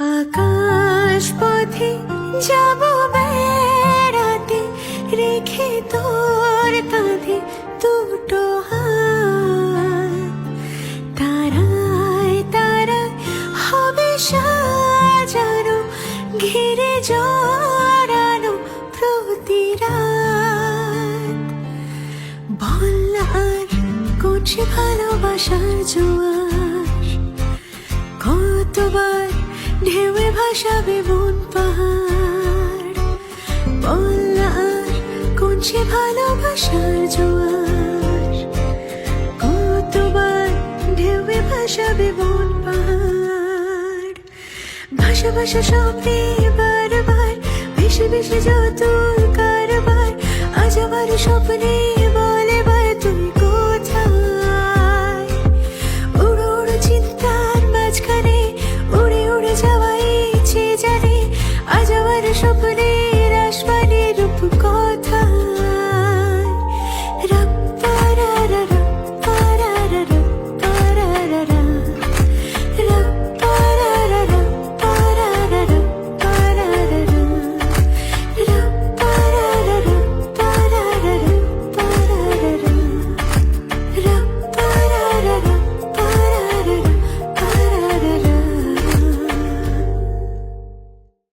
আকাশ পথে যাব বেড়াতে, রেখে তোর কাঁধে দুটো হাত। তারায় তারায় হবে সাজানো, ঘিরে জড়ানো প্রতি রাত। বল আর করছে ভালোবাসার জোয়ার, কতবার ঢেউয়ে ভাসাবে মন পাহাড়। বল আর করছে ভালোবাসার জোয়ার, কতবার ঢেউয়ে ভাসাবে মন পাহাড়। ভাসা ভাসা স্বপ্নে বারবার, ভেসে ভেসে যত কারবার, আজ আমার স্বপ্নে